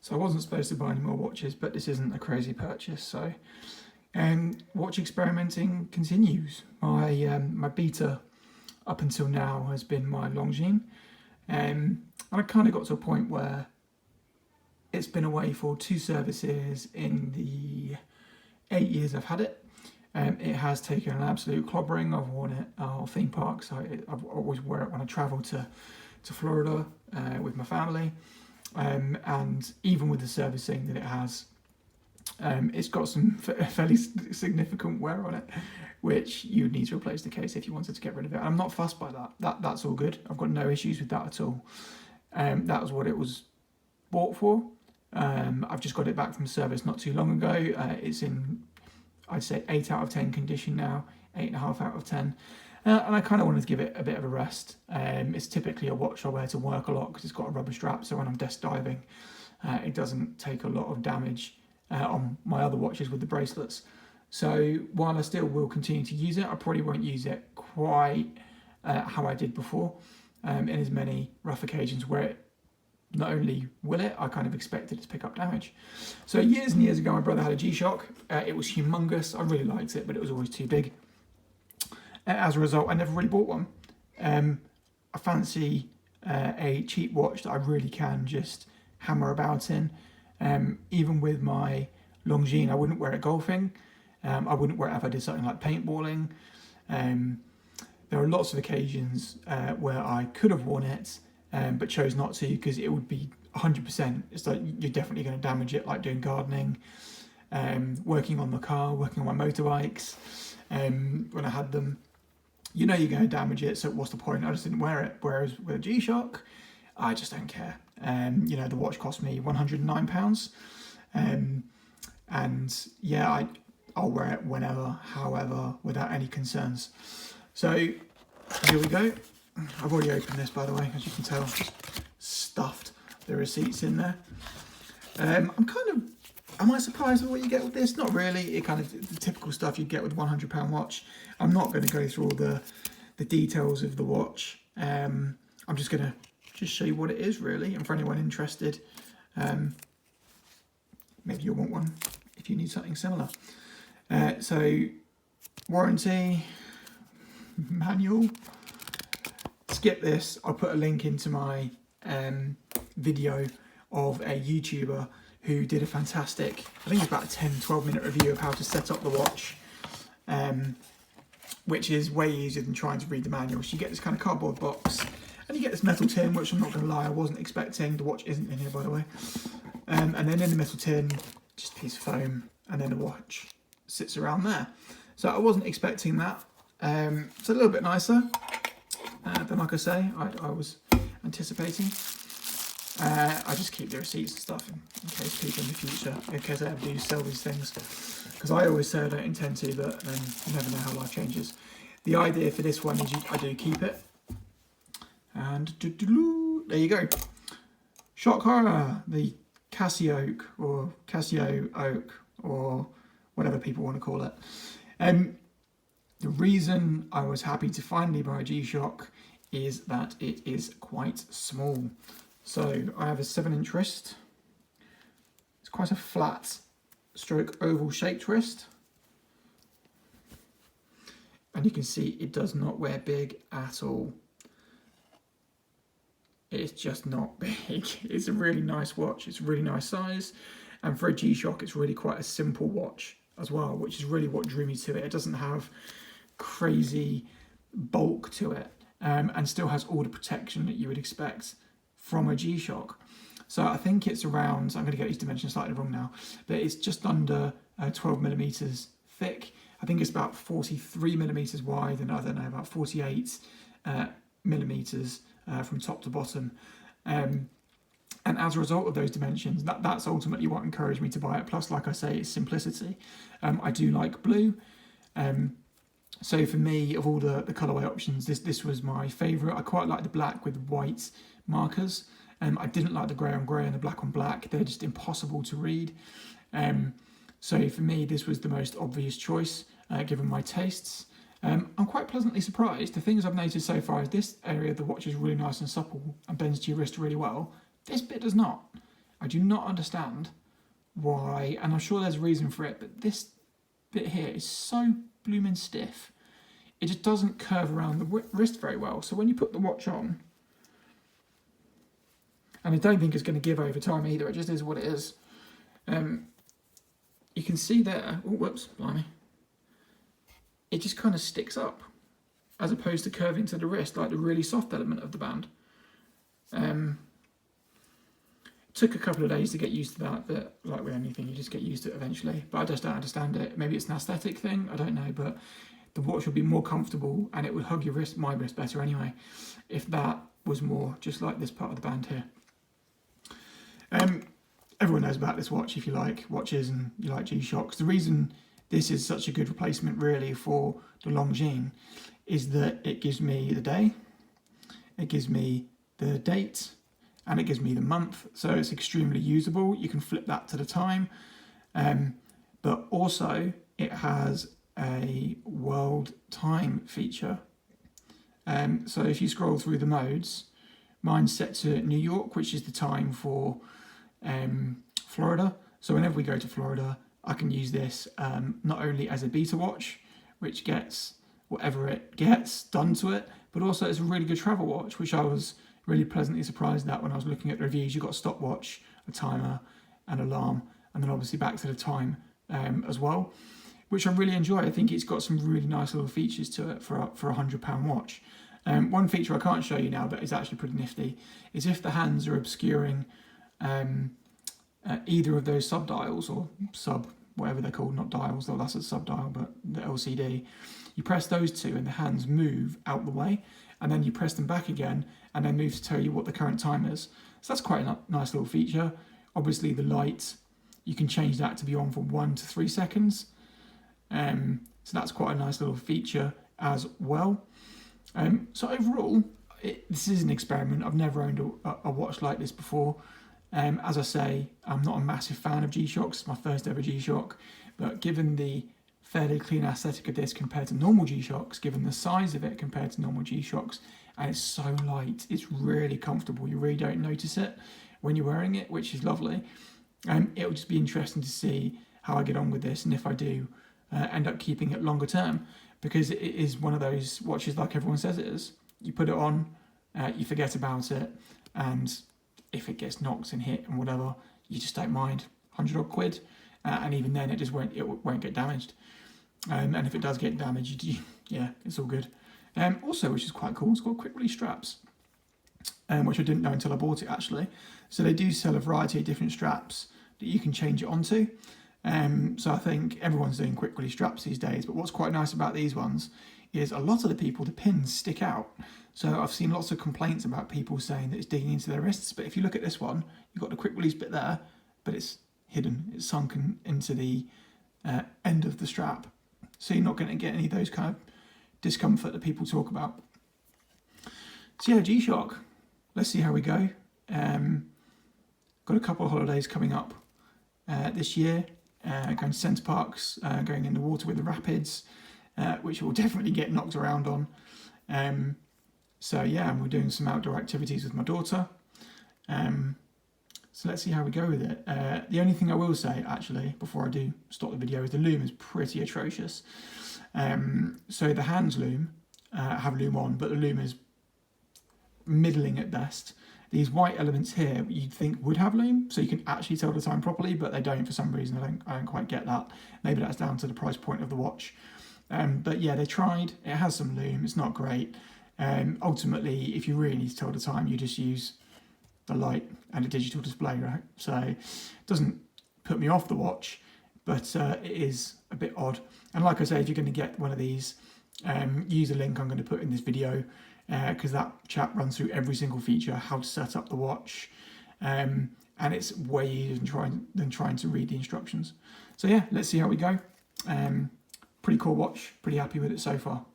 So I wasn't supposed to buy any more watches, but this isn't a crazy purchase. So watch experimenting continues. My beta up until now has been my Longines. And I kind of got to a point where it's been away for 2 services in the 8 years I've had it. It has taken an absolute clobbering. I've worn it at theme parks. I always wear it when I travel to Florida with my family. And even with the servicing that it has, it's got some fairly significant wear on it, which you would need to replace the case if you wanted to get rid of it. I'm not fussed by that. That's all good. I've got no issues with that at all. That was what it was bought for. I've just got it back from service not too long ago. It's in, I'd say, 8 out of 10 condition now, 8.5 out of 10. And I kind of wanted to give it a bit of a rest. It's typically a watch I wear to work a lot because it's got a rubber strap, so when I'm desk diving, it doesn't take a lot of damage on my other watches with the bracelets. So while I still will continue to use it, I probably won't use it quite how I did before, in as many rough occasions where it not only will it, I kind of expected it to pick up damage. So years and years ago, my brother had a G-Shock. It was humongous. I really liked it, but it was always too big. As a result, I never really bought one. I fancy a cheap watch that I really can just hammer about in. Even with my Longines, I wouldn't wear it golfing. I wouldn't wear it if I did something like paintballing. There are lots of occasions where I could have worn it, but chose not to because it would be 100%. It's like you're definitely going to damage it, like doing gardening, working on the car, working on my motorbikes. When I had them, you know you're going to damage it, so what's the point? I just didn't wear it. Whereas with a G-Shock, I just don't care. The watch cost me £109. And yeah, I'll wear it whenever, however, without any concerns. So here we go. I've already opened this, by the way, as you can tell, just stuffed the receipts in there. Am I surprised with what you get with this? Not really. It kind of the typical stuff you'd get with a £100 watch. I'm not going to go through all the details of the watch. I'm just going to show you what it is, really, and for anyone interested, maybe you'll want one if you need something similar. So warranty, manual. Skip this. I'll put a link into my video of a YouTuber who did a fantastic, I think it's about a 10-12 minute review of how to set up the watch, which is way easier than trying to read the manual. So you get this kind of cardboard box and you get this metal tin, which I'm not going to lie, I wasn't expecting. The watch isn't in here, by the way. And then in the metal tin, just a piece of foam, and then the watch sits around there. So I wasn't expecting that. It's a little bit nicer than, like I say, I was anticipating. I just keep the receipts and stuff in case people in the future, in case I ever do sell these things. Because I always say I don't intend to, but then you never know how life changes. The idea for this one is I do keep it. And there you go. Shock horror, the Casio Oak, or whatever people want to call it. The reason I was happy to finally buy a G-Shock is that it is quite small. So I have a 7-inch wrist. It's quite a flat stroke oval shaped wrist. And you can see it does not wear big at all. It's just not big. It's a really nice watch. It's a really nice size. And for a G-Shock, it's really quite a simple watch as well, which is really what drew me to it. It doesn't have crazy bulk to it, and still has all the protection that you would expect from a G-Shock. So I think it's around, I'm going to get these dimensions slightly wrong now, but it's just under 12 millimeters thick. I think it's about 43 millimeters wide, and I don't know, about 48 millimeters from top to bottom. And as a result of those dimensions, that's ultimately what encouraged me to buy it. Plus, like I say, it's simplicity. I do like blue. So for me, of all the colourway options, this was my favourite. I quite like the black with white markers. I didn't like the grey on grey and the black on black. They're just impossible to read. So for me, this was the most obvious choice, given my tastes. I'm quite pleasantly surprised. The things I've noticed so far is this area of the watch is really nice and supple and bends to your wrist really well. This bit does not. I do not understand why, and I'm sure there's a reason for it, but this bit here is so blooming stiff. It just doesn't curve around the wrist very well. So when you put the watch on, and I don't think it's going to give over time either, it just is what it is. You can see there, oh, whoops, blimey. It just kind of sticks up, as opposed to curving to the wrist, like the really soft element of the band. It took a couple of days to get used to that, but like with anything, you just get used to it eventually. But I just don't understand it. Maybe it's an aesthetic thing, I don't know, but the watch would be more comfortable and it would hug your wrist, my wrist better anyway, if that was more just like this part of the band here. Everyone knows about this watch if you like watches and you like G-Shocks. The reason this is such a good replacement really for the Longines is that it gives me the day, it gives me the date, and it gives me the month. So it's extremely usable. You can flip that to the time, but also it has a world time feature. So if you scroll through the modes, mine's set to New York, which is the time for Florida. So whenever we go to Florida, I can use this not only as a beta watch, which gets whatever it gets done to it, but also it's a really good travel watch, which I was really pleasantly surprised at when I was looking at the reviews. You've got a stopwatch, a timer, an alarm, and then obviously back to the time as well, which I really enjoy. I think it's got some really nice little features to it for a £100 watch. One feature I can't show you now, but is actually pretty nifty, is if the hands are obscuring either of those sub-dials, or whatever they're called, not dials, though that's a sub-dial, but the LCD, you press those two and the hands move out the way, and then you press them back again and then move to tell you what the current time is. So that's quite a nice little feature. Obviously the light, you can change that to be on for 1 to 3 seconds. So that's quite a nice little feature as well. So overall, this is an experiment. I've never owned a watch like this before. As I say, I'm not a massive fan of G-Shocks. It's my first ever G-Shock, but given the fairly clean aesthetic of this compared to normal G-Shocks, given the size of it compared to normal G-Shocks, and it's so light, it's really comfortable. You really don't notice it when you're wearing it, which is lovely. It'll just be interesting to see how I get on with this, and if I do end up keeping it longer term, because it is one of those watches like everyone says it is. You put it on, you forget about it, and if it gets knocked and hit and whatever, you just don't mind. 100 odd quid, and even then it won't get damaged. And if it does get damaged, yeah, it's all good. Also, which is quite cool, it's got quick release straps, which I didn't know until I bought it actually. So they do sell a variety of different straps that you can change it onto. So I think everyone's doing quick release straps these days, but what's quite nice about these ones is a lot of the people, the pins stick out. So I've seen lots of complaints about people saying that it's digging into their wrists, but if you look at this one, you've got the quick release bit there, but it's hidden, it's sunken into the end of the strap. So you're not going to get any of those kind of discomfort that people talk about. So yeah, G-Shock, let's see how we go. Got a couple of holidays coming up this year, going to Centre Parks, going in the water with the rapids, which will definitely get knocked around on. So yeah, and we're doing some outdoor activities with my daughter. So let's see how we go with it. The only thing I will say, actually, before I do stop the video, is the Loom is pretty atrocious. So the hands Loom have Loom on, but the Loom is middling at best. These white elements here, you'd think would have Loom, so you can actually tell the time properly, but they don't for some reason. I don't quite get that. Maybe that's down to the price point of the watch. But yeah, they tried. It has some Loom. It's not great. Ultimately, if you really need to tell the time, you just use the light and a digital display, right? So it doesn't put me off the watch, but it is a bit odd. And like I say, if you're going to get one of these, use the link I'm going to put in this video, because that chap runs through every single feature, how to set up the watch, and it's way easier than trying to read the instructions. So yeah, let's see how we go. Pretty cool watch, pretty happy with it so far.